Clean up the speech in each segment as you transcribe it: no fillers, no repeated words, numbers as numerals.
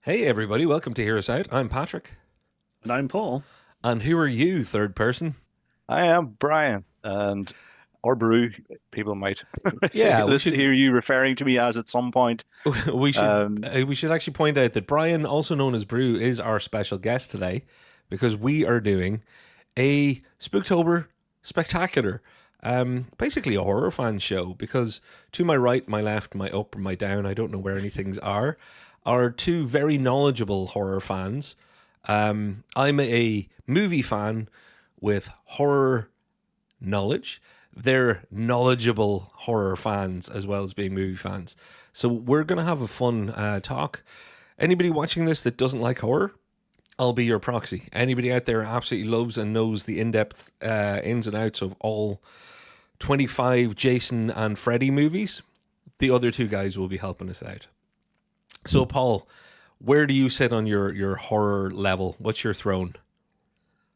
Hey everybody, welcome to Hear Us Out. I'm Patrick. And I'm Paul. And who are you, third person? I am Brian, and or Brew, people might say, Yeah, we listen, should hear you referring to me as at some point. we should Um, we should actually point out that Brian, also known as Brew, is our special guest today because we are doing a Spooktober spectacular. Basically a horror fan show because to my right, my left, my up, my down, I don't know where any things are two very knowledgeable horror fans. I'm a movie fan with horror knowledge. They're knowledgeable horror fans as well as being movie fans. So we're going to have a fun talk. Anybody watching this that doesn't like horror, I'll be your proxy. Anybody out there absolutely loves and knows the in-depth ins and outs of all 25 Jason and Freddy movies, the other two guys will be helping us out. So, Paul, where do you sit on your horror level? What's your throne?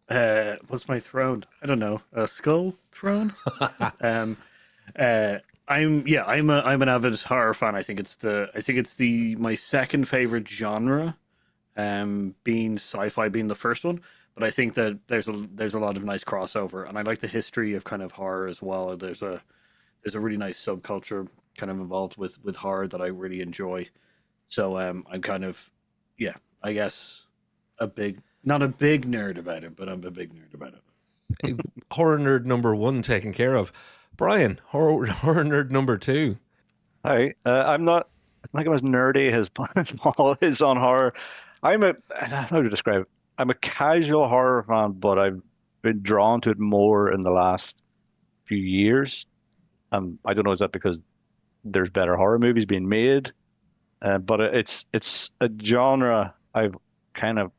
What's my throne? I don't know. A skull throne? um, uh, I'm an avid horror fan. I think it's my second favorite genre. Being sci-fi being the first one, but I think that there's a lot of nice crossover, and I like the history of kind of horror as well. There's a really nice subculture kind of involved with horror that I really enjoy. So I'm kind of, yeah, I guess not a big nerd about it, but I'm a big nerd about it. Horror nerd number one taken care of. Brian, horror nerd number two. Hi, I'm not. I think I'm as nerdy as Paul is on horror. I don't know how to describe it. I'm a casual horror fan, but I've been drawn to it more in the last few years. I don't know, is that because there's better horror movies being made? But it's a genre kind of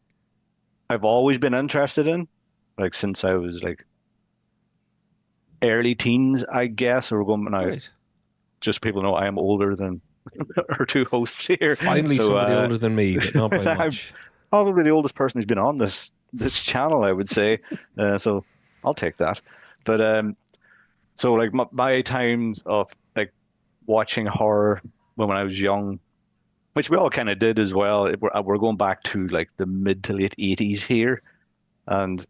I've always been interested in, like since I was like early teens, I guess, or going now. Right. Just so people know I am older than our two hosts here. Finally, So somebody older than me, but not by I'm much. probably the oldest person who's been on this channel, I would say. So I'll take that. But so like my times of like watching horror when I was young, which we all kind of did as well. We're going back to like the mid to late 80s here, and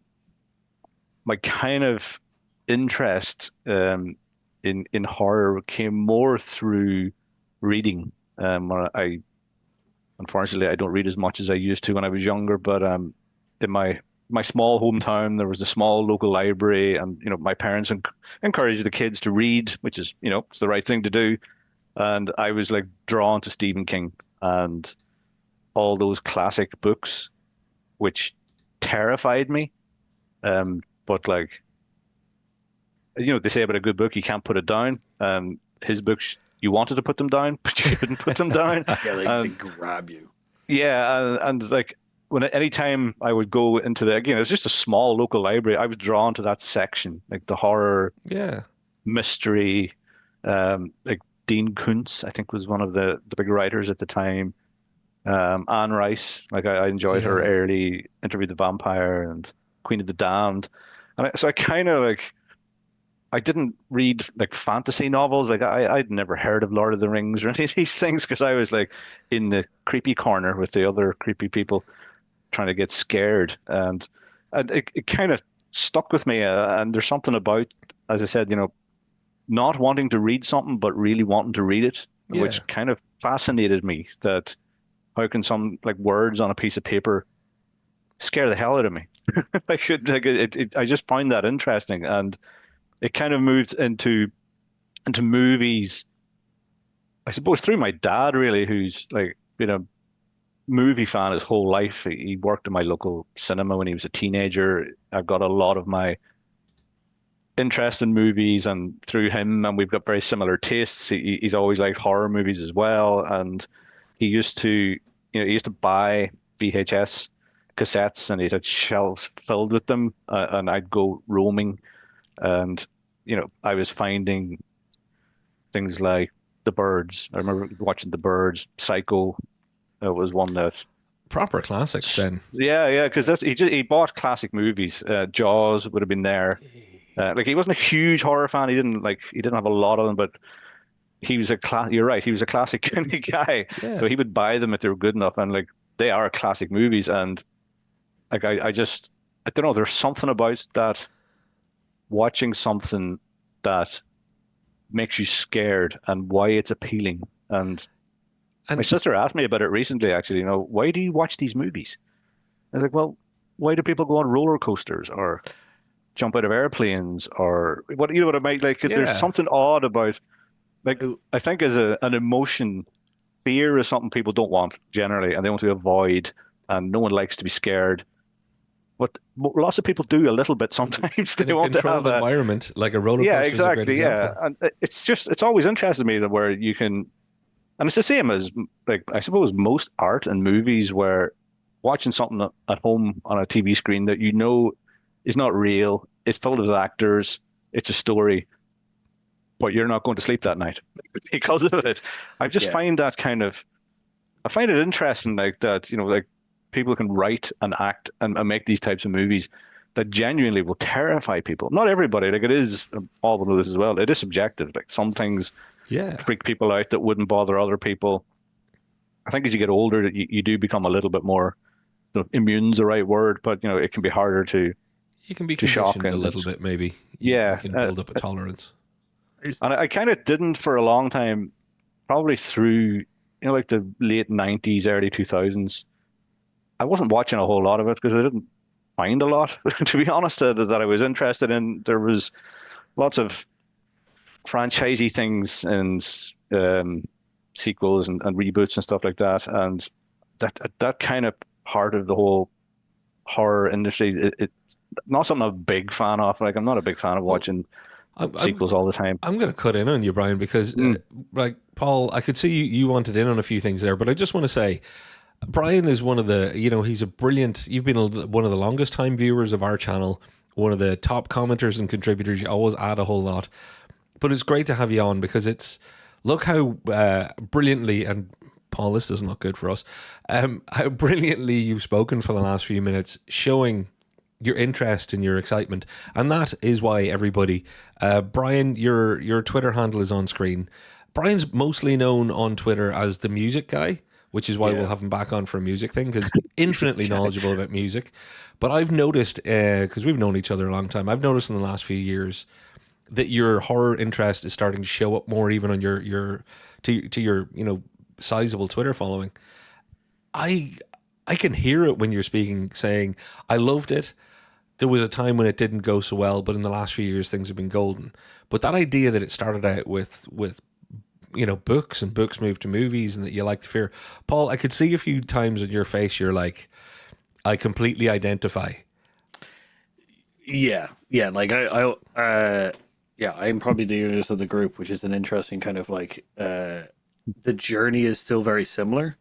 my kind of interest in horror came more through reading. I unfortunately I don't read as much as I used to when I was younger, but in my small hometown there was a small local library, and my parents encouraged the kids to read, which is it's the right thing to do. And I was like drawn to Stephen King and all those classic books, which terrified me. But like, they say about a good book, you can't put it down. His books, you wanted to put them down, but you couldn't put them down. Yeah, they And grab you. yeah, and like anytime I would go into it's just a small local library. I was drawn to that section, like the horror, Yeah. mystery, like Dean Koontz, I think, was one of the big writers at the time. Anne Rice, like I enjoyed her Yeah. early Interview with the Vampire and Queen of the Damned, and so I kind of like I didn't read like fantasy novels. Like I'd never heard of Lord of the Rings or any of these things because I was like in the creepy corner with the other creepy people trying to get scared, and it kind of stuck with me. And there's something about, as I said, not wanting to read something but really wanting to read it, Yeah. which kind of fascinated me. That how can some like words on a piece of paper scare the hell out of me? I should like I just find that interesting, and it kind of moved into movies, I suppose, through my dad, really, who's like been a movie fan his whole life. He worked in my local cinema when he was a teenager. I got a lot of my interest in movies and through him, and we've got very similar tastes. He's always liked horror movies as well, and he used to, he used to buy VHS cassettes, and he had shelves filled with them, and I'd go roaming, and I was finding things like The Birds. I remember watching The Birds. Psycho was one that, Proper classics then. yeah, because he bought classic movies. Jaws would have been there. Like he wasn't a huge horror fan. He didn't have a lot of them, but he was you're right, he was a classic kind of guy. Yeah. So he would buy them if they were good enough, and like they are classic movies. And like I don't know, there's something about that, watching something that makes you scared and why it's appealing. And my And sister asked me about it recently, actually, why do you watch these movies? I was like, well, why do people go on roller coasters or jump out of airplanes or what, what I might like? There's yeah, something odd about, like, I think as an emotion, fear is something people don't want generally, and they want to avoid, and no one likes to be scared. But lots of people do a little bit sometimes. in They a want to have controlled environment, like a roller yeah, coaster is a great exactly, yeah. example. And it's always interested me that where you can, and it's the same as like I suppose most art and movies where watching something at home on a TV screen that is not real, it's full of actors, it's a story, but you're not going to sleep that night because of it. I just Yeah. find that I find it interesting, like that, like people can write and act and make these types of movies that genuinely will terrify people. Not everybody, like it is, all will know this as well. It is subjective. Like some things Yeah. freak people out that wouldn't bother other people. I think as you get older, you do become a little bit more, immune's the right word, but it can be harder You can be to shock conditioned a and little bit, maybe. You yeah. can build up a tolerance. And I kind of didn't for a long time, probably through, like the late 90s, early 2000s. I wasn't watching a whole lot of it because I didn't find a lot, to be honest, that I was interested in. There was lots of franchisey things and sequels and reboots and stuff like that. And that kind of part of the whole horror industry, it's not something I'm a big fan of. Like I'm not a big fan of Well, watching I'm, sequels all the time. I'm going to cut in on you, Brian, because, Mm. like, Paul, I could see you wanted in on a few things there, but I just want to say, Brian is one of the, he's a brilliant, you've been one of the longest time viewers of our channel, one of the top commenters and contributors. You always add a whole lot. But it's great to have you on because look how brilliantly, and Paul, this doesn't look good for us, how brilliantly you've spoken for the last few minutes, showing your interest and your excitement. And that is why everybody, Brian, your Twitter handle is on screen. Brian's mostly known on Twitter as the music guy, which is why we'll have him back on for a music thing, because infinitely knowledgeable about music. But I've noticed, because we've known each other a long time, I've noticed in the last few years that your horror interest is starting to show up more, even on your sizable Twitter following. I can hear it when you're speaking, saying, I loved it. There was a time when it didn't go so well, but in the last few years things have been golden. But that idea that it started out with books, and books moved to movies, and that you like the fear. Paul, I could see a few times on your face you're like, I completely identify. Yeah, like I'm probably the youngest of the group, which is an interesting kind of like the journey is still very similar,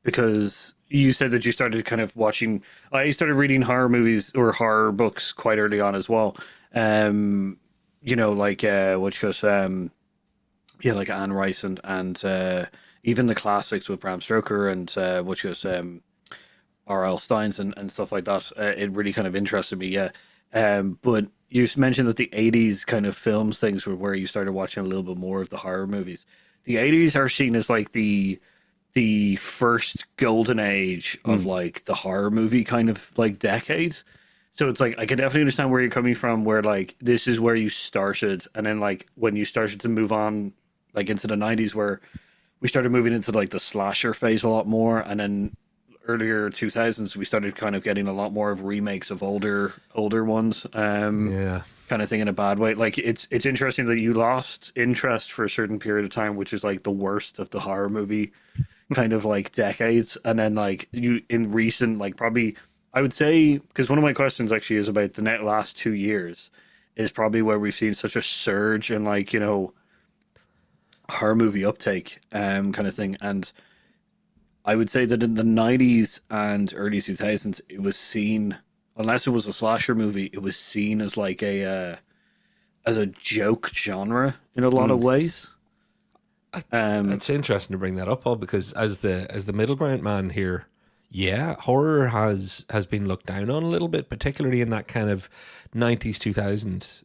because you said that you started kind of watching. I started reading horror movies or horror books quite early on as well. Like Anne Rice and even the classics with Bram Stoker and R.L. Steins and stuff like that. It really kind of interested me, yeah. But you mentioned that the 80s kind of films things were where you started watching a little bit more of the horror movies. The 80s are seen as like the first golden age of like the horror movie kind of like decade. So it's like I can definitely understand where you're coming from, where like this is where you started, and then like when you started to move on like into the 90s, where we started moving into like the slasher phase a lot more, and then earlier 2000s we started kind of getting a lot more of remakes of older ones, Yeah. kind of thing in a bad way. Like it's interesting that you lost interest for a certain period of time, which is like the worst of the horror movie kind of like decades, and then like you in recent, like probably I would say, because one of my questions actually is about the last 2 years is probably where we've seen such a surge in like horror movie uptake, kind of thing. And I would say that in the 90s and early 2000s it was seen, unless it was a slasher movie, it was seen as like as a joke genre in a lot of ways. It's interesting to bring that up, Paul, because as the middle ground man here, yeah, horror has been looked down on a little bit, particularly in that kind of 90s 2000s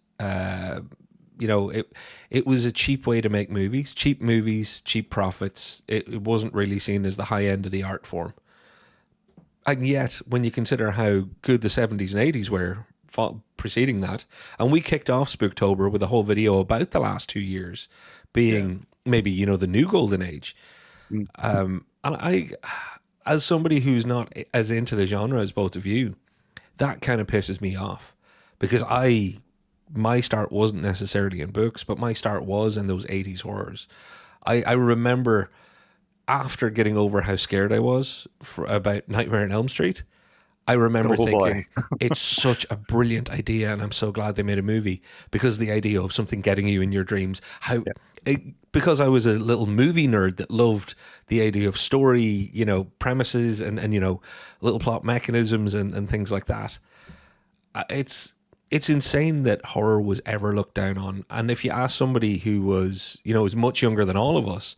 it was a cheap way to make movies, cheap profits. It wasn't really seen as the high end of the art form. And yet, when you consider how good the 70s and 80s were preceding that, and we kicked off Spooktober with a whole video about the last 2 years being maybe, the new golden age. And I, as somebody who's not as into the genre as both of you, that kind of pisses me off, because my start wasn't necessarily in books, but my start was in those 80s horrors. I remember after getting over how scared I was about Nightmare on Elm Street, I remember thinking, it's such a brilliant idea, and I'm so glad they made a movie, because the idea of something getting you in your dreams, because I was a little movie nerd that loved the idea of story, premises and little plot mechanisms and things like that. It's insane that horror was ever looked down on. And if you ask somebody who was, is much younger than all of us,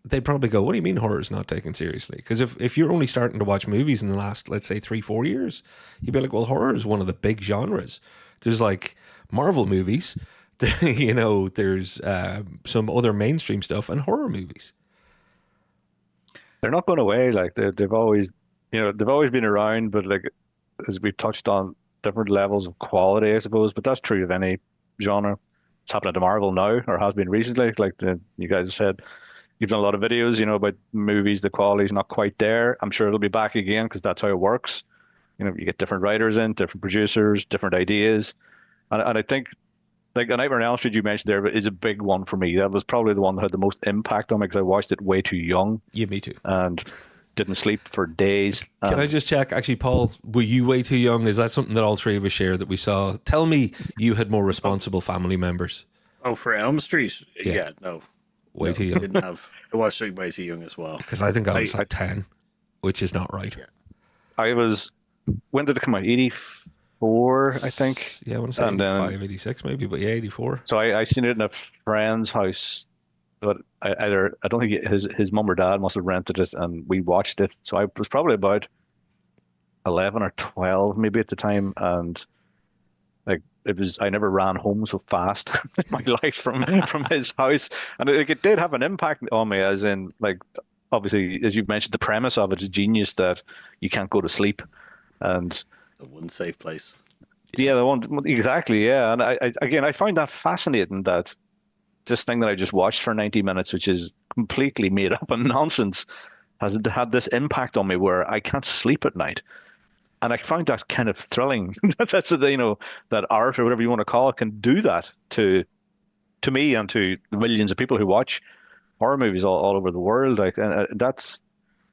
they'd probably go, what do you mean horror is not taken seriously? Because if you're only starting to watch movies in the last, let's say, 3-4 years, you'd be like, well, horror is one of the big genres. There's like Marvel movies, there's some other mainstream stuff, and horror movies. They're not going away. Like they've always been around, but like, as we've touched on, different levels of quality, I suppose. But that's true of any genre. It's happening to Marvel now, or has been recently. Like you guys said, you've done a lot of videos, about movies. The quality's not quite there. I'm sure it'll be back again, because that's how it works. You get different writers in, different producers, different ideas, and I think like A Nightmare on Elm Street you mentioned there is a big one for me. That was probably the one that had the most impact on me, because I watched it way too young. Yeah, me too. And didn't sleep for days. Can I just check? Actually, Paul, were you way too young? Is that something that all three of us share that we saw? Tell me you had more responsible family members. Oh, for Elm Street? Yeah, no. Way too young. I watched it way too young as well. Because I think I was like 10, which is not right. Yeah. When did it come out? 84, I think. Yeah, I want to say 85, 86 maybe, but yeah, 84. So I seen it in a friend's house, but I don't think his mum or dad must have rented it, and we watched it. So I was probably about 11 or 12 maybe at the time, and like I never ran home so fast in my life from his house, and it did have an impact on me, as in, like, obviously, as you mentioned, the premise of it is genius, that you can't go to sleep, and the one safe place. Yeah, the one exactly. Yeah, and I find that fascinating, that this thing that I just watched for 90 minutes, which is completely made up and nonsense, has had this impact on me where I can't sleep at night. And I find that kind of thrilling. That's that art, or whatever you want to call it, can do that to me and to the millions of people who watch horror movies all over the world. Like, that's,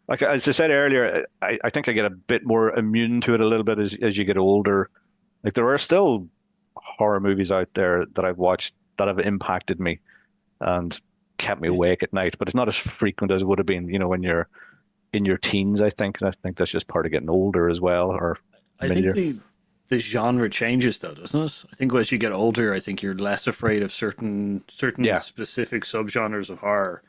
like, as I said earlier, I think I get a bit more immune to it a little bit as you get older. Like, there are still horror movies out there that I've watched that have impacted me and kept me awake at night, but it's not as frequent as it would have been, when you're in your teens, I think. And I think that's just part of getting older as well. Or I think the genre changes, though, doesn't it? I think as you get older, I think you're less afraid of certain specific subgenres of horror.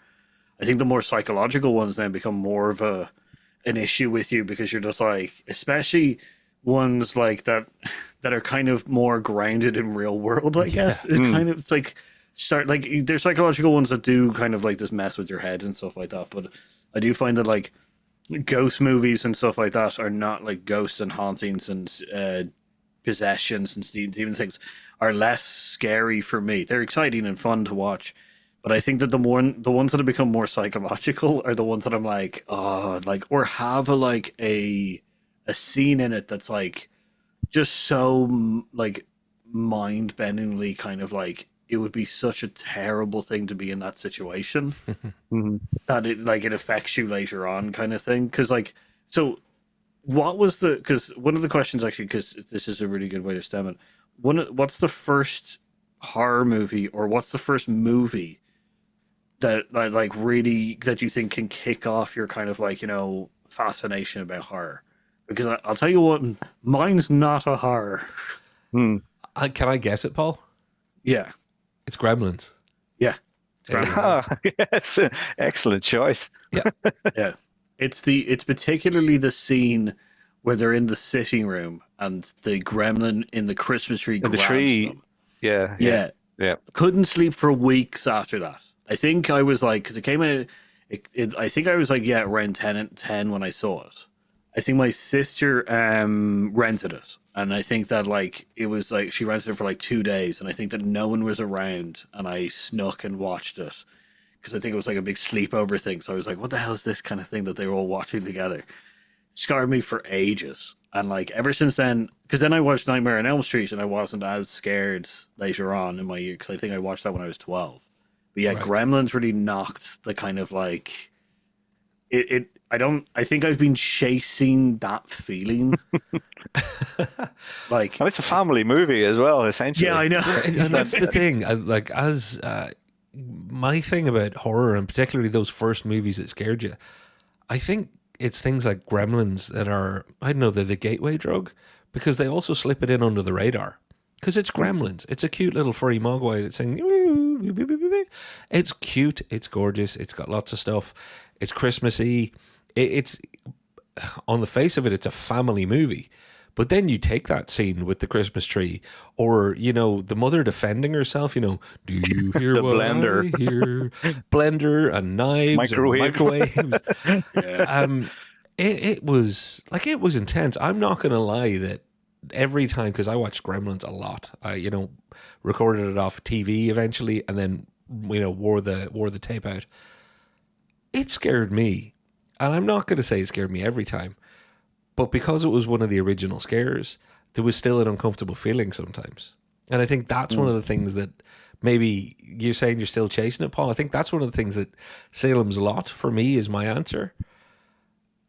I think the more psychological ones then become more of an issue with you, because you're just like, especially ones like that are kind of more grounded in real world, I guess. It's kind of, it's like, there's psychological ones that do kind of like this mess with your head and stuff like that, but I do find that like ghost movies and stuff like that are not like ghosts and hauntings and possessions and demon things are less scary for me. They're exciting and fun to watch, but I think that the ones that have become more psychological are the ones that I'm like, oh, like, or have a scene in it that's like just so like mind-bendingly kind of like, it would be such a terrible thing to be in that situation that it affects you later on, kind of thing. Because like, so what was because one of the questions, actually, because this is a really good way to stem it, what's the first horror movie, or what's the first movie that like really that you think can kick off your kind of like, fascination about horror? Because I'll tell you what, mine's not a horror. Can I guess it, Paul? Yeah. It's Gremlins. Yeah. It's Gremlins. Yes. Excellent choice. Yeah. Yeah. It's particularly the scene where they're in the sitting room and the gremlin in the Christmas tree grabs them. Yeah. Yeah. Yeah. Couldn't sleep for weeks after that. I think I was like, because it came in, I think I was like, yeah, around 10 when I saw it. I think my sister rented it. And I think that like, it was like, she rented it for like 2 days. And I think that no one was around and I snuck and watched it. Because I think it was like a big sleepover thing. So I was like, what the hell is this kind of thing that they were all watching together? Scarred me for ages. And like ever since then, because then I watched Nightmare on Elm Street and I wasn't as scared later on in my year because I think I watched that when I was 12. But yeah, Right. Gremlins really knocked the kind of like I think I've been chasing that feeling. Like, And it's a family movie as well, essentially. yeah, I know. And that's the thing. Like, as my thing about horror, and particularly those first movies that scared you, I think it's things like Gremlins that are, I don't know, they're the gateway drug because they also slip it in under the radar. Because it's Gremlins. It's a cute little furry mogwai that's saying, it's cute, it's gorgeous, it's got lots of stuff, it's Christmassy. It's, on the face of it, it's a family movie. But then you take that scene with the Christmas tree, or, you know, the mother defending herself, you know, do you hear The what blender. I hear? Blender and knives Microwave. and microwaves. Yeah. It was like, it was intense. I'm not going to lie that every time, because I watched Gremlins a lot, I, you know, recorded it off TV eventually, and then, you know, wore the tape out. It scared me. And I'm not going to say it scared me every time. But because it was one of the original scares, there was still an uncomfortable feeling sometimes. And I think that's one of the things that maybe you're saying you're still chasing it, Paul. I think that's one of the things that Salem's Lot, for me, is my answer.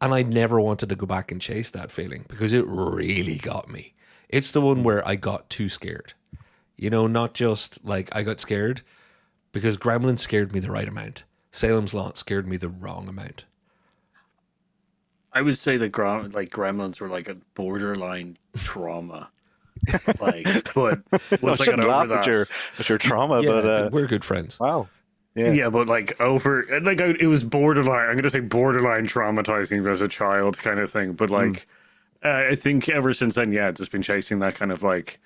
And I never wanted to go back and chase that feeling because it really got me. It's the one where I got too scared. You know, not just like I got scared, because Gremlins scared me the right amount. Salem's Lot scared me the wrong amount. I would say that Gremlins were like a borderline trauma. Like, but I once I got shouldn't over laugh that, at your trauma, Yeah, but we're good friends. wow. Yeah. yeah, but like it was borderline. I'm gonna say borderline traumatizing as a child kind of thing. But like, I think ever since then, yeah, just been chasing that kind of like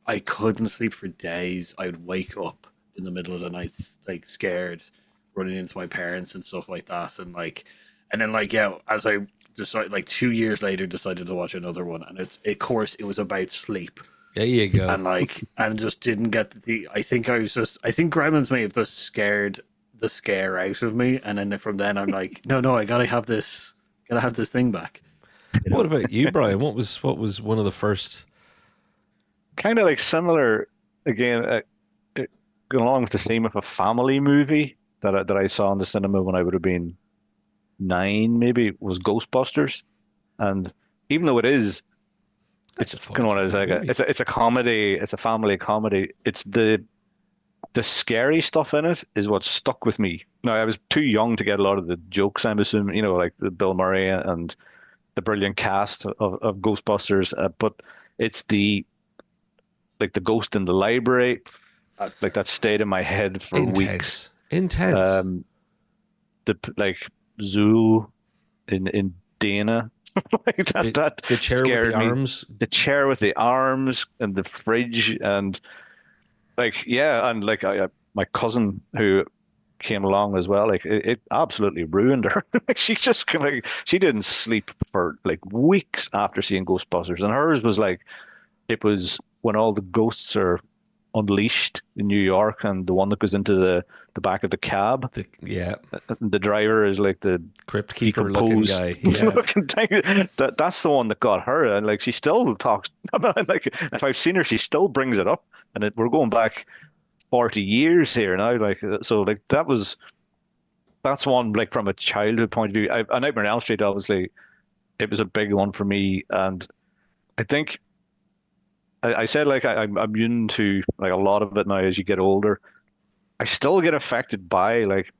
I couldn't sleep for days. I'd wake up in the middle of the night, like scared, running into my parents and stuff like that, and then like yeah, as I decided like 2 years later, decided to watch another one, and of course it was about sleep. There you go. And like, and just didn't get I think Gremlins may have just scared the scare out of me, and then from then I'm like, no, I gotta have this thing back. You know? What about you, Brian? What was one of the first? Kind of like similar again, going along with the theme of a family movie that I saw in the cinema when I would have been 9, maybe, was Ghostbusters. And even though it's That's a fun kind of like movie. it's a comedy, it's a family comedy. It's the scary stuff in it is what stuck with me. Now, I was too young to get a lot of the jokes, I'm assuming, you know, like the Bill Murray and the brilliant cast of Ghostbusters, but it's the ghost in the library, That's like that stayed in my head for weeks. Intense. The like Zool in Dana, like that The chair with scared the me. arms. The chair with the arms and the fridge and like yeah, and like my cousin who came along as well, like it absolutely ruined her. Like she just like she didn't sleep for like weeks after seeing Ghostbusters, and hers was like it was when all the ghosts are unleashed in New York, and the one that goes into the back of the cab, Yeah, the driver is like the crypt keeper looking decomposed guy. Yeah. looking thing. That's the one that got her, and like she still talks about like if I've seen her, she still brings it up, and we're going back 40 years here now. Like so, like that's one like from a childhood point of view. A Nightmare on Elm Street, obviously, it was a big one for me, and I think I said like I'm immune to like a lot of it now as you get older. I still get affected by like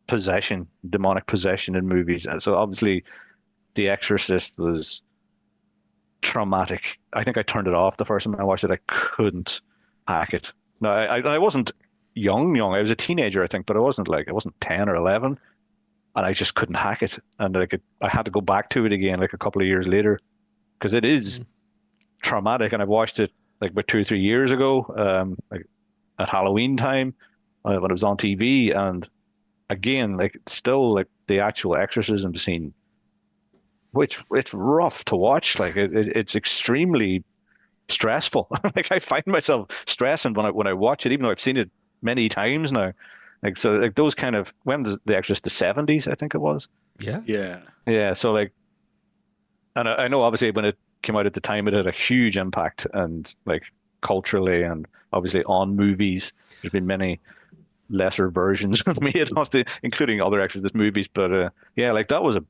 possession, demonic possession in movies. And so obviously, The Exorcist was traumatic. I think I turned it off the first time I watched it. I couldn't hack it. No, I wasn't young. I was a teenager, I think, but I wasn't 10 or 11, and I just couldn't hack it. And like I had to go back to it again like a couple of years later because it is traumatic, and I've watched it like about 2 or 3 years ago, like at Halloween time, when it was on TV, and again, like still like the actual exorcism scene, which it's rough to watch. Like it's extremely stressful. Like I find myself stressing when I watch it, even though I've seen it many times now. Like so, like those kind of when the Exorcist, the 70s, I think it was. Yeah. Yeah. Yeah, so like, and I know obviously when it came out at the time, it had a huge impact and like culturally and obviously on movies. There's been many lesser versions made of including other Exorcist movies, but yeah, like that was a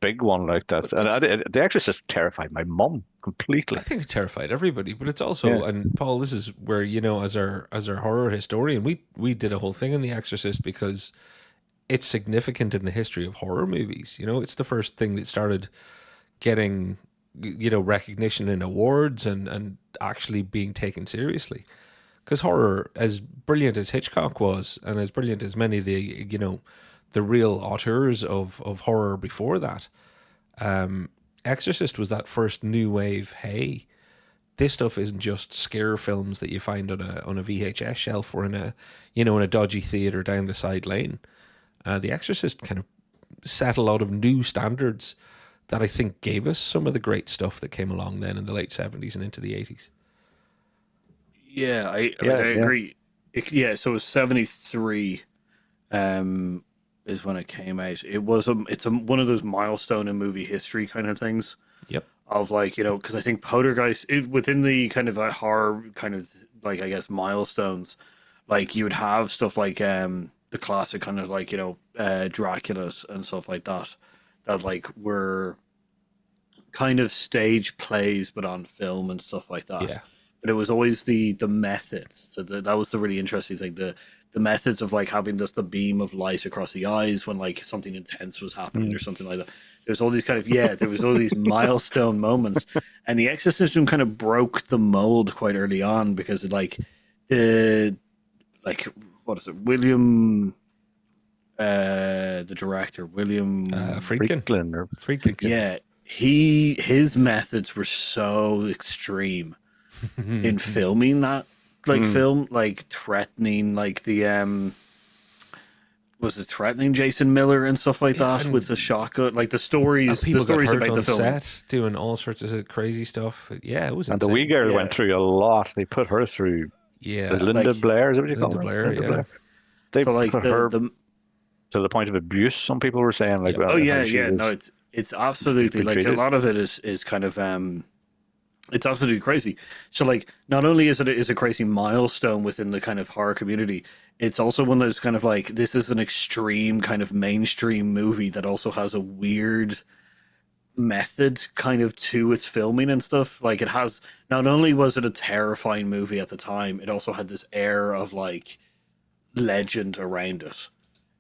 big one like that. But And The Exorcist terrified my mum I completely. think it terrified everybody, but it's also, Yeah. and Paul, this is where, as our horror historian, we did a whole thing on The Exorcist because it's significant in the history of horror movies. It's the first thing that started getting recognition in awards and actually being taken seriously. Because horror, as brilliant as Hitchcock was, and as brilliant as many of the real auteurs of horror before that, Exorcist was that first new wave. Hey, this stuff isn't just scare films that you find on a VHS shelf or in a dodgy theater down the side lane. The Exorcist kind of set a lot of new standards that I think gave us some of the great stuff that came along then in the late 70s and into the 80s. Yeah, I Yeah, yeah. agree. So it was 73 is when it came out. It's one of those milestone in movie history kind of things Yep. of like, because I think Poltergeist within the kind of a horror kind of like I guess milestones, like you would have stuff like the classic kind of like, Dracula's and stuff like that like were kind of stage plays but on film and stuff like that. Yeah. But it was always the methods. So that was the really interesting thing. The methods of like having just the beam of light across the eyes when like something intense was happening or something like that. There's all these kind of there was all these milestone moments, and the exorcism kind of broke the mold quite early on because it what is it, William, the director William Friedkin. Friedkin. Friedkin. yeah, his methods were so extreme in filming that film, like threatening like the was it threatening Jason Miller and stuff like that with the shotgun, like the stories People got hurt about on the film. set doing all sorts of crazy stuff. Yeah, it was And the insane. wee girl Yeah. went through a lot. They put her through. Yeah, Linda like- Blair, is that what you call Linda her? Blair, Linda yeah. Blair. They So like put her the to the point of abuse. Some people were saying like, Yeah. well, oh yeah, how she yeah, was- no, it's absolutely been like a treated. lot of it is kind of it's absolutely crazy. So like not only is it a crazy milestone within the kind of horror community, it's also one that's kind of like this is an extreme kind of mainstream movie that also has a weird method kind of to its filming and stuff. Like it has, not only was it a terrifying movie at the time, it also had this air of like legend around it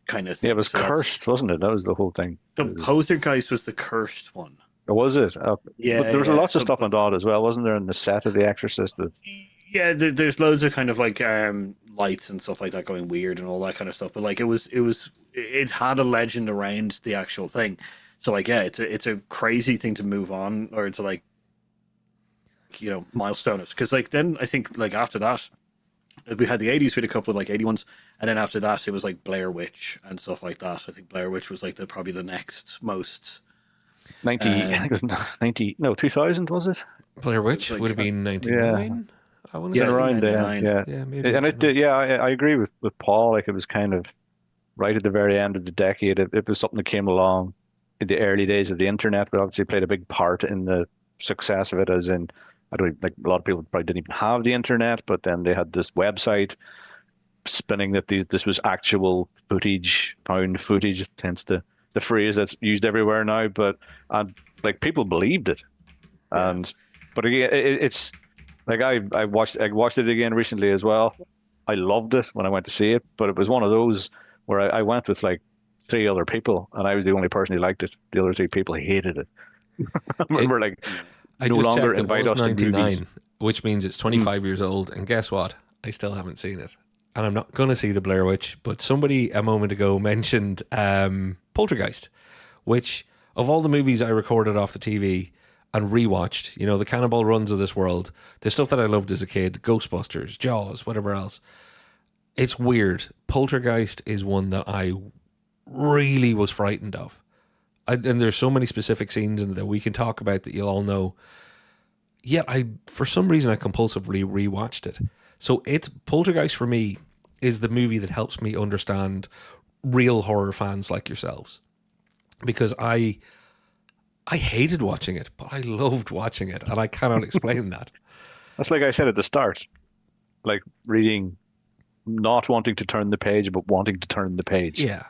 kind of thing. Yeah, it was So that's- cursed, wasn't it? That was the whole thing. The Poltergeist was the cursed one. Or was it? Yeah, but there was yeah. lots of So- stuff on that as well, wasn't there? In the set of The Exorcist, Yeah, there's loads of kind of like lights and stuff like that going weird and all that kind of stuff. But like it had a legend around the actual thing. So like yeah, it's a crazy thing to move on or to like milestone it, because like then I think like after that we had the 80s, we had a couple of like 81s, and then after that it was like Blair Witch and stuff like that. I think Blair Witch was like probably the next most 90, I think it was 90, no, 2000 was it? Blair Witch like- would have been 99. I want to Yeah, say I think around there, 99. yeah. Yeah, maybe. And I agree with Paul. Like it was kind of right at the very end of the decade. It was something that came along in the early days of the internet, but obviously played a big part in the success of it. As in, I don't like a lot of people probably didn't even have the internet, but then they had this website spinning that this was actual footage, found footage. Hence the phrase that's used everywhere now. But like people believed it, and but again, it's. Like I watched it again recently as well. I loved it when I went to see it, but it was one of those where I went with like 3 other people, and I was the only person who liked it. The other 3 people hated it. I remember like I no just longer checked, it invite was us to 99, which means it's 25 years old. And guess what? I still haven't seen it. And I'm not going to see the Blair Witch, but somebody a moment ago mentioned Poltergeist, which of all the movies I recorded off the TV, and rewatched, you know, the Cannonball Runs of this world, the stuff that I loved as a kid, Ghostbusters, Jaws, whatever else. It's weird. Poltergeist is one that I really was frightened of. And there's so many specific scenes in that we can talk about that you'll all know. Yet for some reason, I compulsively rewatched it. So Poltergeist for me is the movie that helps me understand real horror fans like yourselves, because I hated watching it, but I loved watching it, and I cannot explain that. That's like I said at the start, like reading, not wanting to turn the page, but wanting to turn the page. Yeah.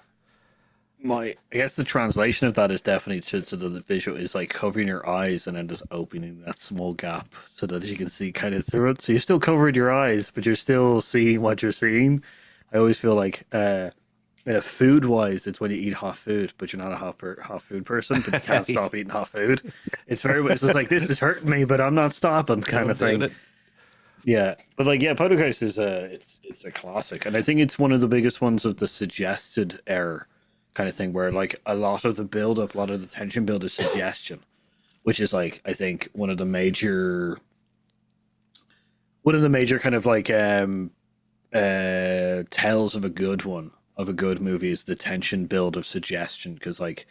I guess the translation of that is definitely so that the visual is like covering your eyes and then just opening that small gap so that you can see kind of through it. So you're still covering your eyes, but you're still seeing what you're seeing. I always feel like, food wise, it's when you eat hot food, but you're not a hot food person, but you can't stop eating hot food. It's just like, this is hurting me, but I'm not stopping, kind of thing. Yeah, but Poltergeist is it's a classic, and I think it's one of the biggest ones of the suggested error kind of thing, where like a lot of the build up, a lot of the tension build is suggestion, which is like, I think one of the major kind of like tells of a good movie is the tension build of suggestion, because like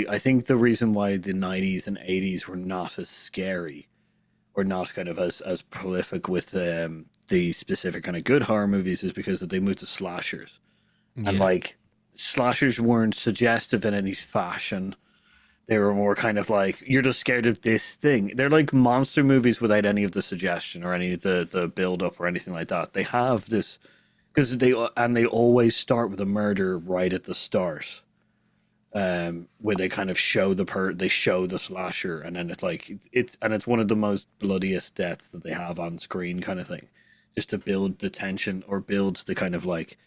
I think the reason why the 90s and 80s were not as scary or not kind of as prolific with the specific kind of good horror movies is because that they moved to slashers. And like slashers weren't suggestive in any fashion. They were more kind of like, you're just scared of this thing. They're like monster movies without any of the suggestion or any of the build up or anything like that. They have this because they always start with a murder right at the start, where they kind of show they show the slasher, and then it's one of the most bloodiest deaths that they have on screen, kind of thing, just to build the tension or build the kind of like,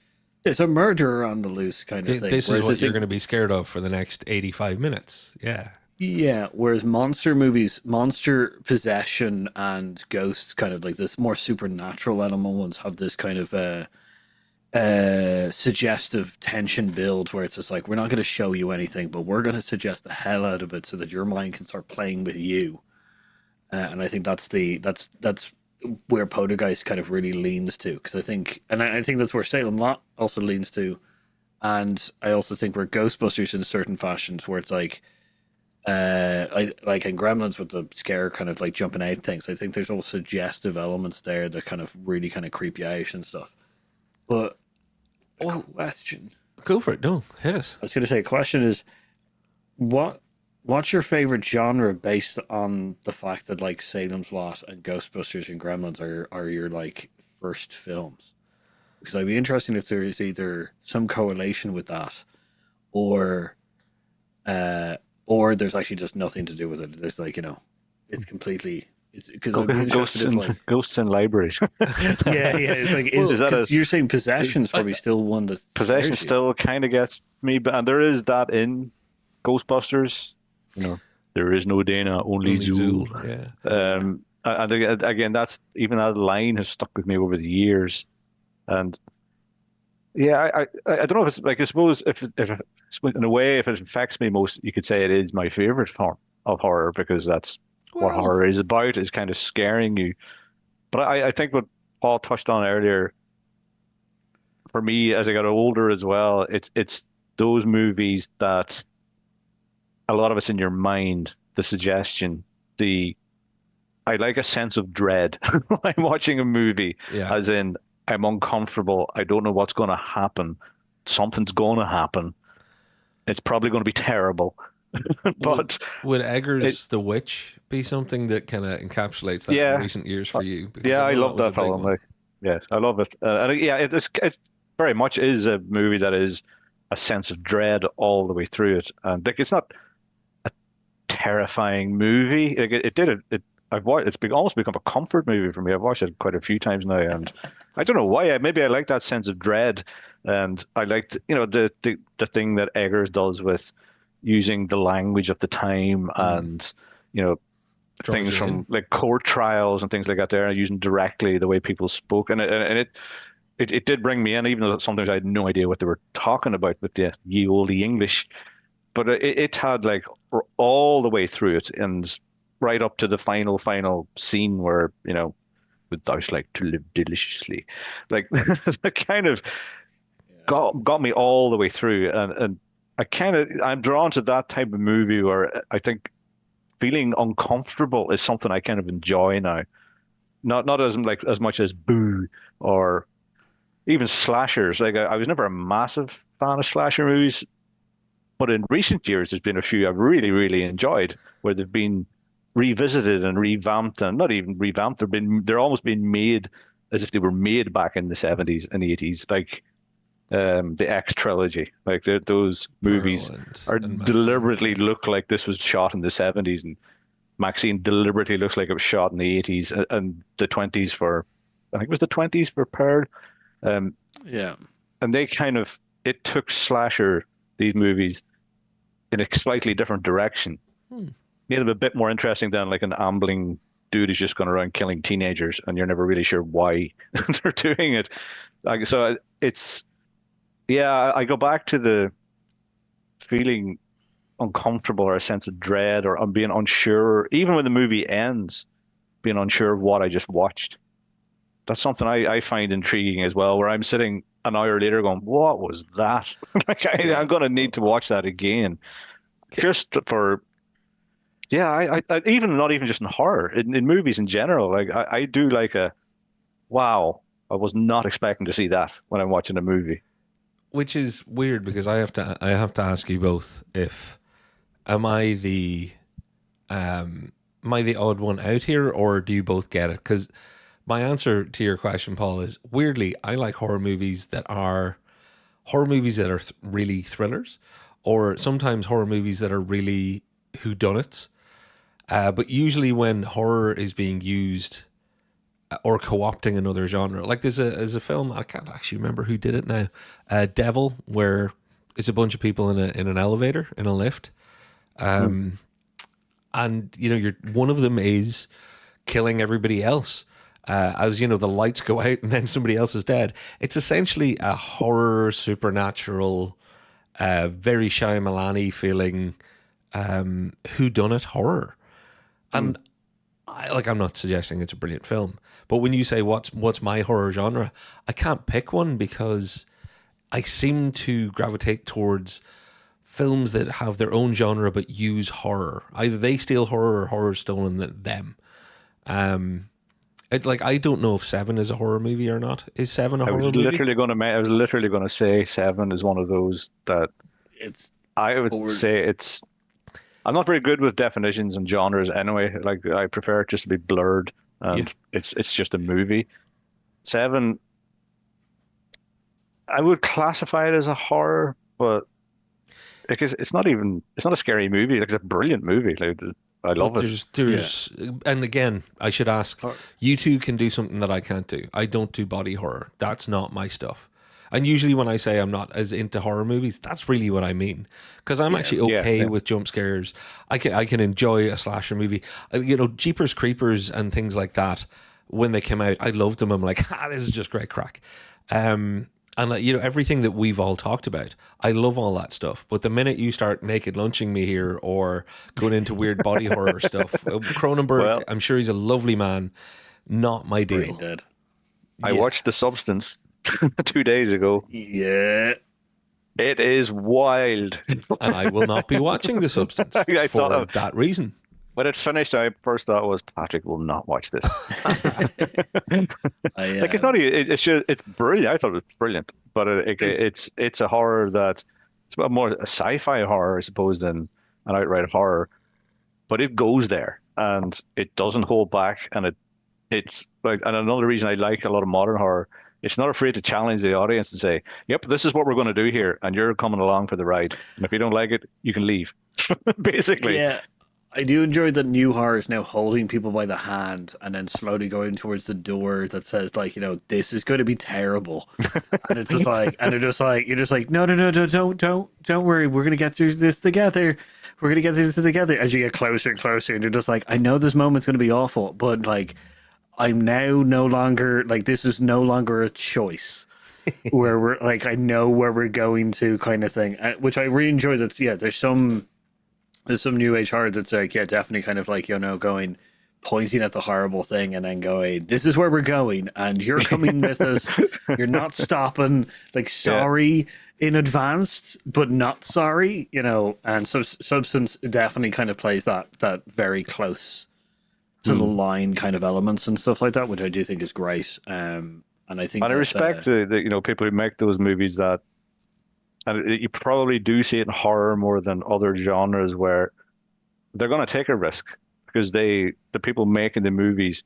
there's a murderer on the loose kind of thing. This is what you're going to be scared of for the next 85 minutes. Yeah. Yeah. Whereas monster movies, monster possession and ghosts, kind of like this more supernatural element ones, have this kind of suggestive tension build where it's just like, we're not going to show you anything, but we're going to suggest the hell out of it so that your mind can start playing with you. And I think that's where Poltergeist kind of really leans to, because I think that's where Salem Lot also leans to, and I also think where Ghostbusters in certain fashions, where it's like, like in Gremlins with the scare kind of like jumping out things. I think there's all suggestive elements there that kind of really kind of creep you out and stuff. But question, go for it. No, hit us. I was going to say, question is, what's your favorite genre based on the fact that like Salem's Lot and Ghostbusters and Gremlins are your like first films? Because I'd be interested if there is either some correlation with that, or there's actually just nothing to do with it. There's like, it's completely. Because ghosts in libraries. yeah. It's like, you're saying Possession's probably still one that Possession still kind of gets me, and there is that in Ghostbusters. There is no Dana, only Zool. Yeah. And again, that line has stuck with me over the years, and yeah, I don't know if it's like, I suppose if in a way, if it affects me most, you could say it is my favorite form of horror, because that's what horror is about, is kind of scaring you. But I think what Paul touched on earlier, for me as I got older as well, it's those movies that a lot of it's in your mind, the suggestion, I like a sense of dread when I'm watching a movie, as in I'm uncomfortable. I don't know what's going to happen. Something's going to happen. It's probably going to be terrible. But would Eggers the Witch be something that kind of encapsulates that in recent years for you? Because I love that film. Yes, I love it. It very much is a movie that is a sense of dread all the way through it. And like, it's not a terrifying movie. I've watched. It's almost become a comfort movie for me. I've watched it quite a few times now, and I don't know why. Maybe I like that sense of dread, and I liked the thing that Eggers does with using the language of the time, and things from like court trials and things like that there, and using directly the way people spoke, and it did bring me in, even though sometimes I had no idea what they were talking about with the ye olde English, but it had like all the way through it, and right up to the final scene where, with thou's like to live deliciously. Like that kind of got me all the way through. And I'm drawn to that type of movie where I think feeling uncomfortable is something I kind of enjoy now. Not as much as Boo or even slashers. Like I was never a massive fan of slasher movies, but in recent years there's been a few I've really, really enjoyed where they've been revisited and revamped, and not even revamped. They're almost been made as if they were made back in the 70s and 80s, like the X trilogy. Like those movies are deliberately look like this was shot in the 70s, and Maxine deliberately looks like it was shot in the 80s and the 20s for, I think it was the 20s for Pearl. Yeah. And it took these movies, in a slightly different direction. Made them a bit more interesting than like an ambling dude who's just going around killing teenagers and you're never really sure why they're doing it. So I go back to the feeling uncomfortable or a sense of dread or being unsure, even when the movie ends, being unsure of what I just watched. That's something I find intriguing as well, where I'm sitting an hour later going, what was that? Like I'm going to need to watch that again. Just for, I even not even just in horror, in movies in general. Like I do like wow, I was not expecting to see that when I'm watching a movie. Which is weird because I have to ask you both if am I the odd one out here, or do you both get it? Because my answer to your question, Paul, is weirdly I like horror movies that are really thrillers, or sometimes horror movies that are really whodunits. But usually when horror is being used or co-opting another genre, like there's a film, I can't actually remember who did it now, Devil, where it's a bunch of people in an elevator in a lift, and one of them is killing everybody else. As the lights go out and then somebody else is dead. It's essentially a horror, supernatural, very Shyamalan-y feeling whodunit horror. And I'm not suggesting it's a brilliant film, but when you say what's my horror genre, I can't pick one because I seem to gravitate towards films that have their own genre but use horror. Either they steal horror or horror's stolen them. I don't know if Seven is a horror movie or not. Is Seven a horror movie? I was literally going to say Seven is one of those that I would say it's. I'm not very good with definitions and genres anyway. Like I prefer it just to be blurred, and it's just a movie. Seven, I would classify it as a horror, but it's not a scary movie. Like, it's a brilliant movie. Like, I love it. And again, I should ask, you two can do something that I can't do. I don't do body horror. That's not my stuff. And usually when I say I'm not as into horror movies, that's really what I mean. Because I'm actually okay with jump scares. I can enjoy a slasher movie. Jeepers Creepers and things like that, when they came out, I loved them. I'm like, this is just great crack. And everything that we've all talked about, I love all that stuff. But the minute you start naked lunching me here or going into weird body horror stuff, Cronenberg, I'm sure he's a lovely man, not my deal. I watched The Substance 2 days ago. Yeah. It is wild. And I will not be watching The Substance for that reason. When it finished, I first thought was Patrick will not watch this. It's not. It's brilliant. I thought it was brilliant, but it's a horror it's more a sci-fi horror, I suppose, than an outright horror. But it goes there, and it doesn't hold back, and it's like. And another reason I like a lot of modern horror, it's not afraid to challenge the audience and say, "Yep, this is what we're going to do here, and you're coming along for the ride. And if you don't like it, you can leave." Basically. Yeah. I do enjoy that new horror is now holding people by the hand and then slowly going towards the door that says, this is going to be terrible. And it's just like, and you're just like, no, don't worry. We're going to get through this together. We're going to get through this together. As you get closer and closer, and you're just like, I know this moment's going to be awful, but I'm now no longer, this is no longer a choice. Where we're I know where we're going to kind of thing, which I really enjoy. There's some There's some new age horror that's like, yeah, definitely kind of like, going, pointing at the horrible thing and then going, this is where we're going, and you're coming with us. You're not stopping. Like, sorry in advance, but not sorry, And so Substance definitely kind of plays that very close to the line kind of elements and stuff like that, which I do think is great. And I think, and I respect the people who make those movies that, and you probably do see it in horror more than other genres where they're going to take a risk because the people making the movies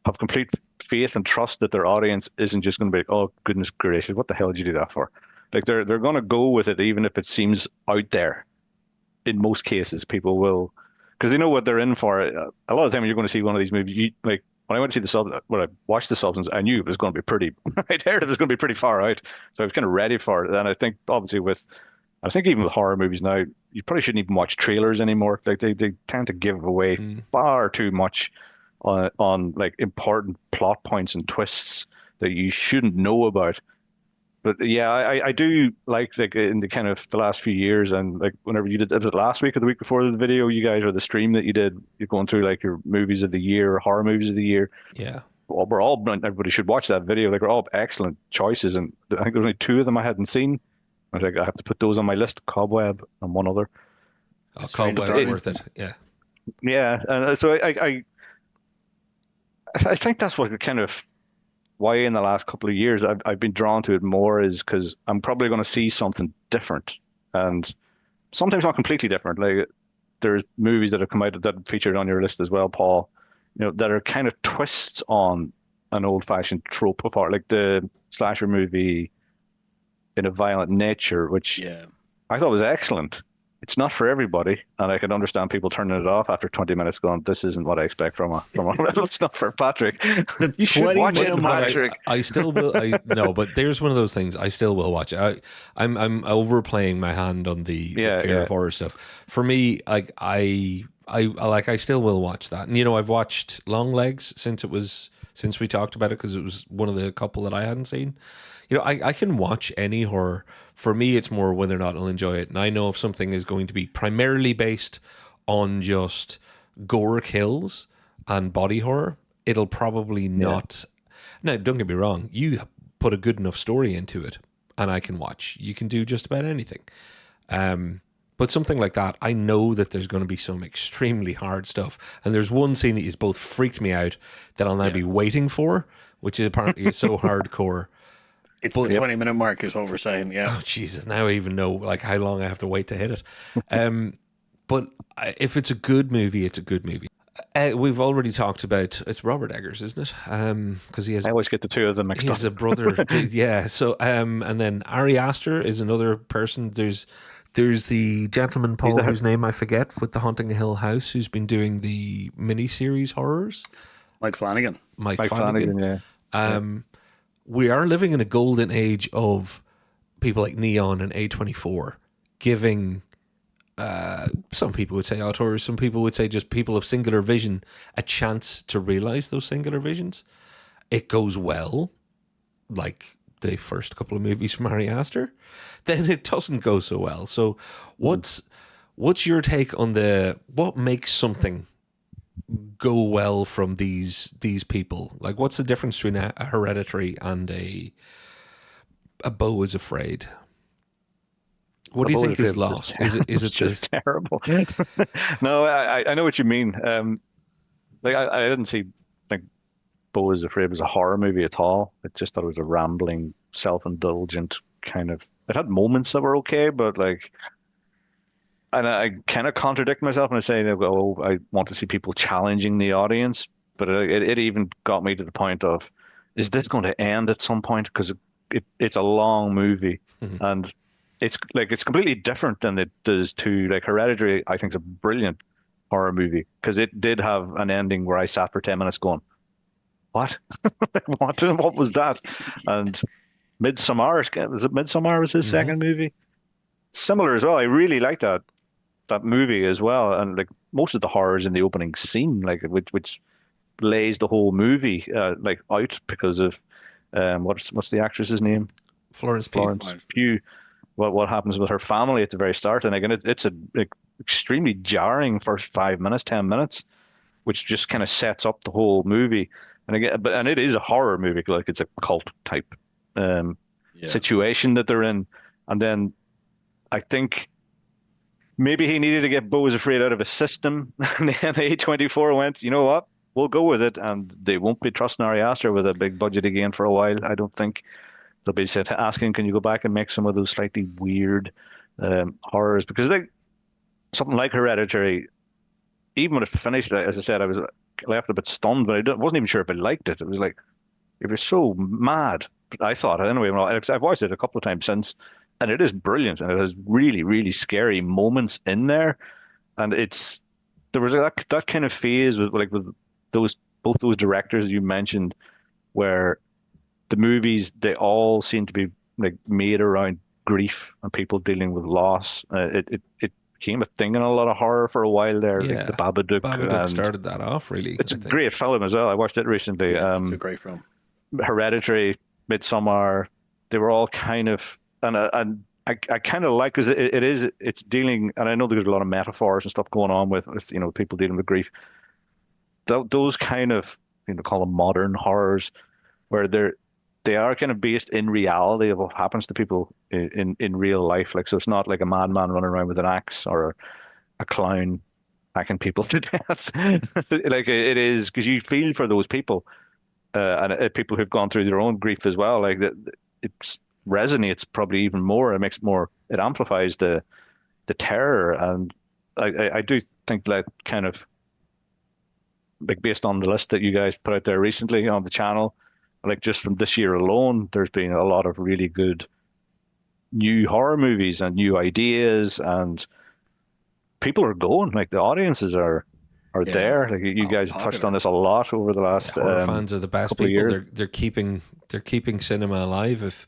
have complete faith and trust that their audience isn't just going to be, oh goodness gracious, what the hell did you do that for? Like they're going to go with it even if it seems out there. In most cases, people will, because they know what they're in for. A lot of the time, you're going to see one of these movies. Like when I went to see when I watched The Substance, I knew it was going to be pretty. I'd heard it was going to be pretty far out, so I was kind of ready for it. And I think obviously I think even with horror movies now, you probably shouldn't even watch trailers anymore. Like they tend to give away far too much on like important plot points and twists that you shouldn't know about. But yeah, I do like in the kind of the last few years, and like whenever you did, was it last week or the week before the video you guys, or the stream that you did, you're going through like your movies of the year, horror movies of the year. Yeah. Well, everybody should watch that video. Like, we're all excellent choices, and I think there's only two of them I hadn't seen. I was like, I have to put those on my list: Cobweb and one other. Oh, Cobweb's worth it. Yeah. Yeah, and so I think that's what kind of why in the last couple of years I've been drawn to it more, is because I'm probably going to see something different, and sometimes not completely different. Like there's movies that have come out that featured on your list as well, Paul, that are kind of twists on an old-fashioned trope of art, like the slasher movie In a Violent Nature, which I thought was excellent. It's not for everybody, and I can understand people turning it off after 20 minutes going, this isn't what I expect from a it's not for Patrick. You should watch it, Patrick. I still will. No, but there's one of those things. I still will watch it. I'm overplaying my hand on the fear of horror stuff. For me, like I still will watch that. And I've watched Longlegs since we talked about it, because it was one of the couple that I hadn't seen. I can watch any horror. For me, it's more whether or not I'll enjoy it. And I know if something is going to be primarily based on just gore kills and body horror, it'll probably not. Now, don't get me wrong. You put a good enough story into it, and I can watch. You can do just about anything. But something like that, I know that there's going to be some extremely hard stuff. And there's one scene that has both freaked me out that I'll now be waiting for, which is apparently so hardcore. It's the 20-minute mark is what we're saying, yeah. Oh, Jesus. Now I even know like how long I have to wait to hit it. But if it's a good movie, it's a good movie. We've already talked about, it's Robert Eggers, isn't it? Because he has. I always get the two of them mixed up. He has a brother. Yeah. So, and then Ari Aster is another person. There's the gentleman, Paul, whose name I forget, with the Haunting a Hill House, who's been doing the miniseries horrors. Mike Flanagan. Mike Flanagan, yeah. We are living in a golden age of people like Neon and A24 giving, some people would say auteurs, some people would say just people of singular vision, a chance to realize those singular visions. It goes well, like the first couple of movies from Ari Aster. Then it doesn't go so well. So what's your take on what makes something go well from these people? Like, what's the difference between a Hereditary and a Beau is Afraid? What do you think is lost? Is it just terrible? No, I know what you mean. Like I didn't think Beau is Afraid was a horror movie at all. I just thought it was a rambling, self-indulgent kind of. It had moments that were okay, but like. And I kind of contradict myself when I say, oh, I want to see people challenging the audience. But it even got me to the point of, is this going to end at some point? Because it's a long movie. Mm-hmm. And it's completely different than it does to, like, Hereditary, I think is a brilliant horror movie. Because it did have an ending where I sat for 10 minutes going, what? What was that? And Midsommar, was it Midsommar was his second movie? Similar as well. I really like that movie as well, and like most of the horrors in the opening scene, like which lays the whole movie like out because of what's the actress's name? Florence Pugh. What happens with her family at the very start, and again, it's extremely jarring first 5 minutes, 10 minutes, which just kind of sets up the whole movie. And again, and it is a horror movie, like it's a cult type um, Yeah. situation that they're in. And then I think maybe he needed to get Beau is Afraid out of his system, and the A24 went, you know what? We'll go with it, and they won't be trusting Ari Aster with a big budget again for a while. I don't think they'll be asking, can you go back and make some of those slightly weird horrors? Because like something like Hereditary, even when it finished, as I said, I was left a bit stunned, but I wasn't even sure if I liked it. It was like it was so mad. I thought anyway. I've watched it a couple of times since, and it is brilliant, and it has really, really scary moments in there. And there was that kind of phase with those both those directors you mentioned, where the movies they all seem to be like made around grief and people dealing with loss. It became a thing in a lot of horror for a while there, like the Babadook. Babadook started that off, really. It's a great film as well. I watched it recently. Yeah, it's a great film. Hereditary, Midsommar, they were all kind of, and I kind of like, because it's dealing, and I know there's a lot of metaphors and stuff going on with people dealing with grief. Those kind of call them modern horrors, where they are kind of based in reality of what happens to people in real life. Like, so it's not like a madman running around with an axe or a clown hacking people to death. Like it is, because you feel for those people, and people who've gone through their own grief as well. Like that, it resonates probably even more. It makes it more. It amplifies the terror, and I do think that kind of like based on the list that you guys put out there recently on the channel, like just from this year alone, there's been a lot of really good new horror movies and new ideas, and people are going. Like the audiences are there. Like you guys have touched on this a lot over the last. Horror fans are the best people. They're keeping cinema alive.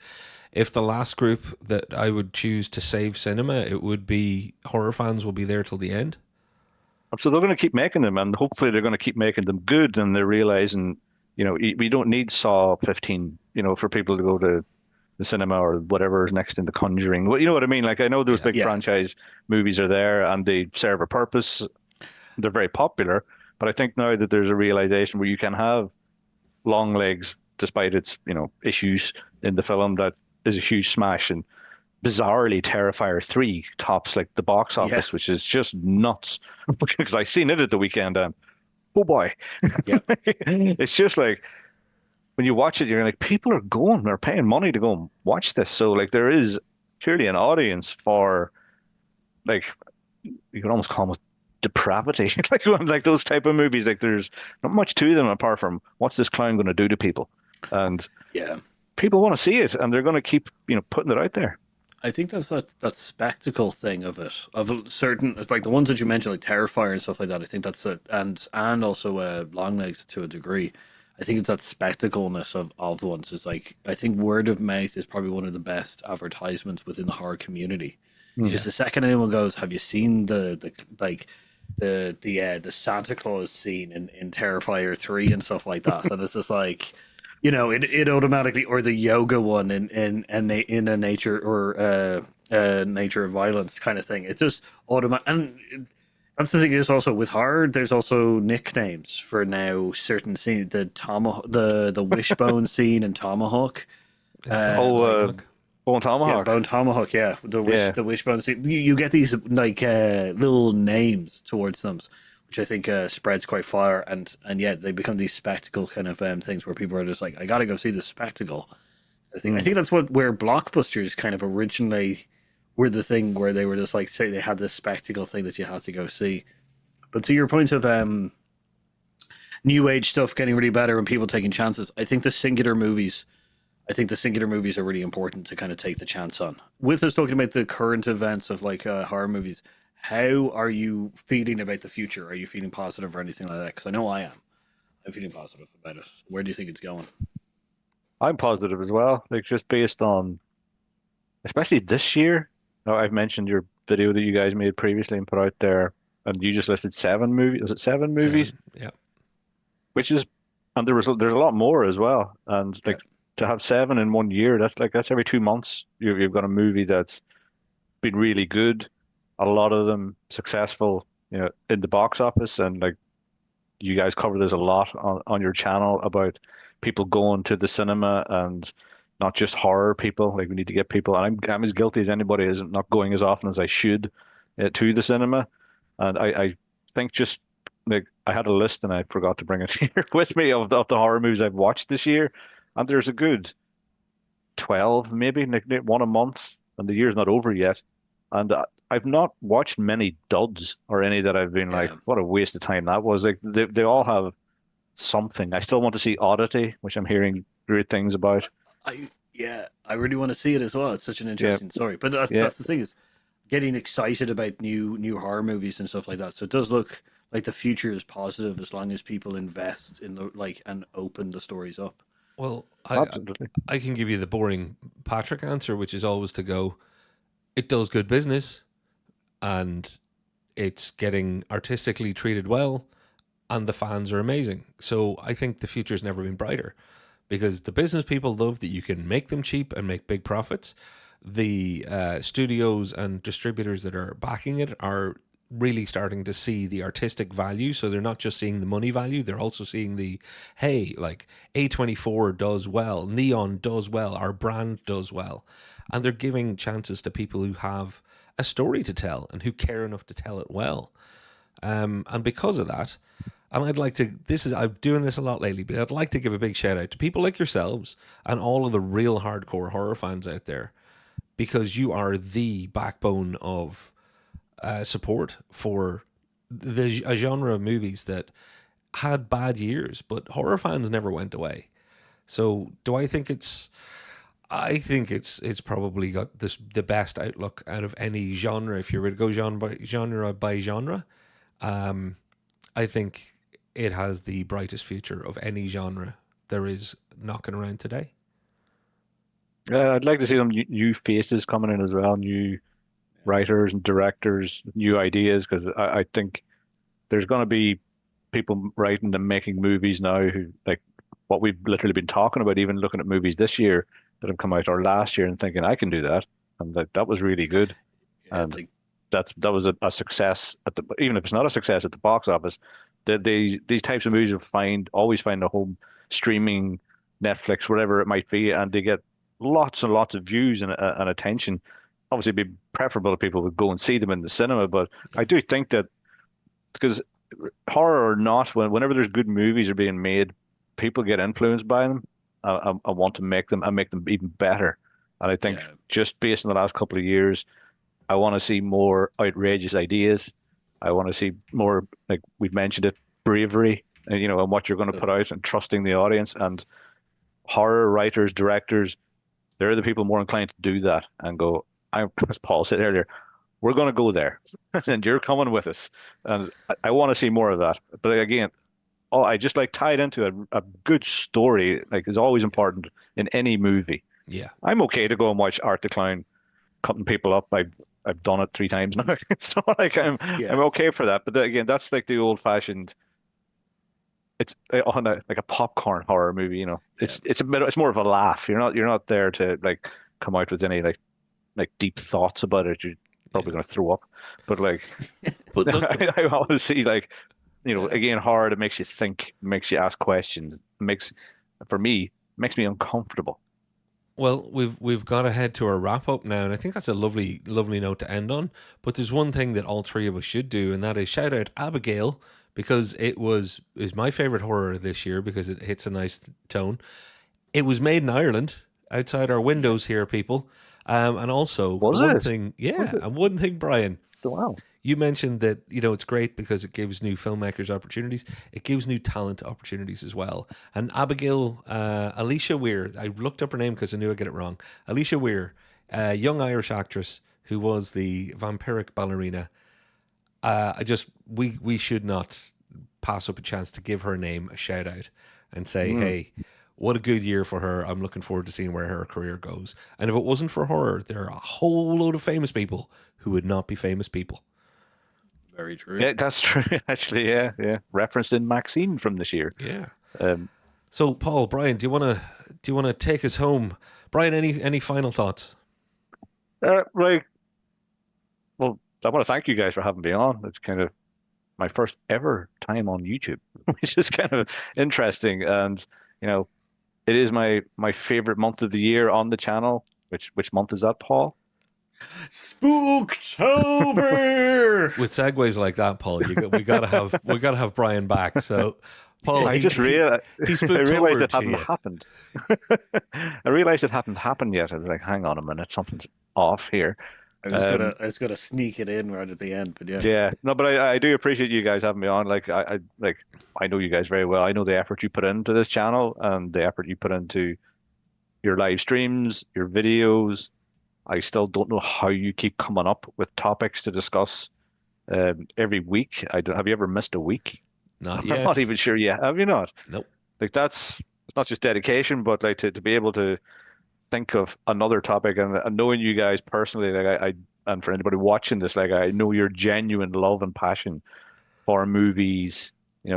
If the last group that I would choose to save cinema, it would be horror fans. Will be there till the end. So they're going to keep making them, and hopefully they're going to keep making them good. And they're realizing, we don't need Saw 15, for people to go to the cinema or whatever is next in The Conjuring. Well, you know what I mean? Like I know those big franchise movies are there and they serve a purpose. They're very popular, but I think now that there's a realization where you can have Long Legs, despite its issues in the film, that is a huge smash, and bizarrely Terrifier 3 tops like the box office, which is just nuts. Because I seen it at the weekend and oh boy. Yeah. It's just like when you watch it, you're like, people are going, they're paying money to go and watch this. So like there is clearly an audience for, like, you could almost call them depravity. like those type of movies. Like there's not much to them apart from what's this clown going to do to people. And people want to see it, and they're going to keep putting it out there. I think that's that spectacle thing of it, of a certain, like the ones that you mentioned, like Terrifier and stuff like that. I think that's it, and also Long Legs to a degree. I think it's that spectacleness of the ones. Is like, I think word of mouth is probably one of the best advertisements within the horror community. Because the second anyone goes, "Have you seen the Santa Claus scene in Terrifier 3 and stuff like that?" And it's just like, it automatically, or the yoga one in a nature or nature of violence kind of thing. It's just automatic. And that's the thing is also with horror, there's also nicknames for now certain scenes. The wishbone scene in Tomahawk. Bone Tomahawk. Yeah, Bone Tomahawk, yeah. The wishbone scene. You get these like little names towards them, which I think spreads quite far, and yet they become these spectacle kind of things where people are just like, I gotta go see the spectacle. I think that's where blockbusters kind of originally were the thing, where they were just like, say they had this spectacle thing that you had to go see. But to your point of new age stuff getting really better and people taking chances, I think the singular movies are really important to kind of take the chance on. With us talking about the current events of like horror movies, how are you feeling about the future? Are you feeling positive or anything like that? Because I know I am. I'm feeling positive about it. Where do you think it's going? I'm positive as well. Like just based on, especially this year. Now, I've mentioned your video that you guys made previously and put out there, and you just listed 7 movies. Was it 7 movies? 7, yeah. Which is, and there's a lot more as well. And like to have 7 in 1 year, that's every 2 months you've got a movie that's been really good. a lot of them successful, in the box office. And like you guys cover this a lot on your channel about people going to the cinema and not just horror people. Like we need to get people, and I'm as guilty as anybody is not going as often as I should to the cinema. And I think just like I had a list and I forgot to bring it here with me of the horror movies I've watched this year, and there's a good 12 maybe, like one a month, and the year's not over yet. And I've not watched many duds or any that I've been like, Yeah. what a waste of time that was. Like they all have something. I still want to see Oddity, which I'm hearing great things about. I really want to see it as well. It's such an Yeah, interesting story. But that's yeah. that's the thing is getting excited about new horror movies and stuff like that. So it does look like the future is positive as long as people invest in the like and open the stories up. Well, Absolutely. I can give you the boring Patrick answer, which is always to go, it does good business and it's getting artistically treated well and the fans are amazing. So I think the future's never been brighter because the business people love that you can make them cheap and make big profits. The studios and distributors that are backing it are really starting to see the artistic value. So they're not just seeing the money value, they're also seeing the, hey, like A24 does well, Neon does well, our brand does well. And they're giving chances to people who have a story to tell and who care enough to tell it well. And because of that, and I'd like to, I'm doing this a lot lately, but I'd like to give a big shout out to people like yourselves and all of the real hardcore horror fans out there, because you are the backbone of support for a genre of movies that had bad years, but horror fans never went away. So do I think it's, I think it's probably got the best outlook out of any genre. If you were to go genre by genre, I think it has the brightest future of any genre there is knocking around today. I'd like to see some new faces coming in as well, new writers and directors, new ideas, because I think there's going to be people writing and making movies now who like what we've literally been talking about, even looking at movies this year that have come out or last year and thinking I can do that, and that was really good, Yeah, and it's like that was a success at the even if it's not a success at the box office, that these types of movies will always find a home streaming, Netflix, whatever it might be, and they get lots and lots of views and attention. Obviously, it'd be preferable if people would go and see them in the cinema, but I do think that because horror or not, whenever there's good movies are being made, people get influenced by them. I want to make them and make them even better. And I think yeah, just based on the last couple of years, I want to see more outrageous ideas. I want to see more, like we've mentioned it, bravery, and and what you're going to put out and trusting the audience. And horror writers, directors, they're the people more inclined to do that and go, as Paul said earlier, we're going to go there and you're coming with us. And I want to see more of that. But again, I just like tied into a good story, like is always important in any movie. Yeah. I'm okay to go and watch Art the Clown cutting people up. I've done it 3 times now. It's not like I'm yeah, okay for that. But again, that's like the old fashioned. It's on like a popcorn horror movie. yeah. It's more of a laugh. You're not there to like come out with any like deep thoughts about it. You're probably Yeah. going to throw up. But like, But look, I want to see like yeah. again, horror that makes you think, makes you ask questions, for me, makes me uncomfortable. Well, we've got to head to our wrap up now, and I think that's a lovely note to end on. But there's one thing that all three of us should do, and that is shout out Abigail, because is my favorite horror this year because it hits a nice tone. It was made in Ireland, outside our windows here, people. And also the one Was it? thing, Was yeah, it? and one thing, Brian, Wow. you mentioned that it's great because it gives new filmmakers opportunities. It gives new talent opportunities as well. And Abigail, Alicia Weir, I looked up her name because I knew I'd get it wrong. Alicia Weir, a young Irish actress who was the vampiric ballerina. We should not pass up a chance to give her name a shout out and say, Mm. hey, what a good year for her. I'm looking forward to seeing where her career goes. And if it wasn't for her, there are a whole load of famous people who would not be famous people. Very true. Yeah, that's true. Actually, yeah, yeah. Referenced in Maxine from this year. Yeah. Um, So, Paul, Brian, do you wanna take us home? Brian, any final thoughts? like, well, I want to thank you guys for having me on. It's kind of my first ever time on YouTube, which is kind of interesting. And you know, it is my favorite month of the year on the channel. Which month is that, Paul? Spooktober. With segues like that, Paul, we gotta have Brian back. So, Paul, I just realized he I realized it to hadn't you. happened. I realized it hadn't happened yet. I was like, hang on a minute, something's off here. I was gonna sneak it in right at the end, but yeah. Yeah, no, but I do appreciate you guys having me on. Like I know you guys very well. I know the effort you put into this channel and the effort you put into your live streams, your videos. I still don't know how you keep coming up with topics to discuss every week. Have you ever missed a week? Not I'm yet. not even sure yet. Have you not? Nope. Like it's not just dedication, but like to be able to think of another topic and knowing you guys personally, like I and for anybody watching this, like I know your genuine love and passion for movies,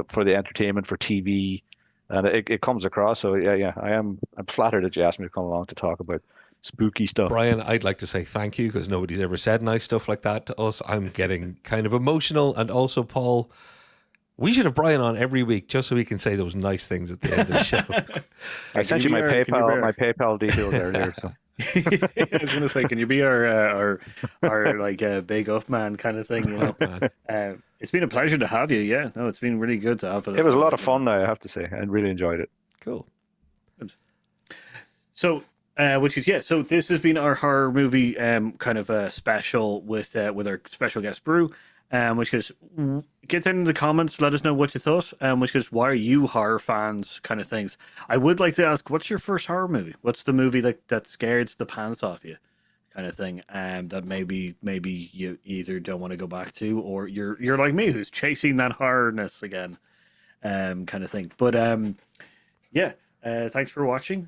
for the entertainment, for TV, and it comes across. So yeah, I'm flattered that you asked me to come along to talk about spooky stuff. Brian, I'd like to say thank you because nobody's ever said nice stuff like that to us. I'm getting kind of emotional, and also Paul. We should have Brian on every week just so he can say those nice things at the end of the show. I sent you my PayPal details earlier. So. I was gonna say, can you be our like big up man kind of thing? It's been a pleasure to have you. Yeah, no, it's been really good to have it. It was a lot of fun, I have to say. I really enjoyed it. Cool. So, so this has been our horror movie kind of special with our special guest Brew. Which is, get down in the comments, let us know what you thought. Which is, why are you horror fans? Kind of things. I would like to ask, what's your first horror movie? What's the movie that scared the pants off you? Kind of thing. That maybe you either don't want to go back to, or you're like me, who's chasing that horrorness again. Kind of thing. But thanks for watching.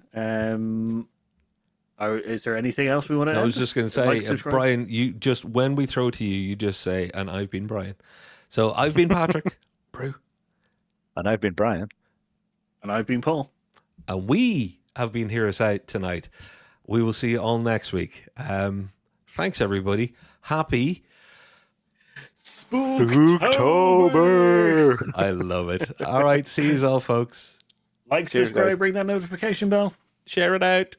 Is there anything else we want to add? I was just going to say, Brian, you just, when we throw to you, you just say, and I've been Brian. So I've been Patrick. Brew. And I've been Brian. And I've been Paul. And we have been Hear Us Out tonight. We will see you all next week. Thanks, everybody. Happy Spooktober. I love it. All right. See you all, folks. Like, subscribe, ring that notification bell. Share it out.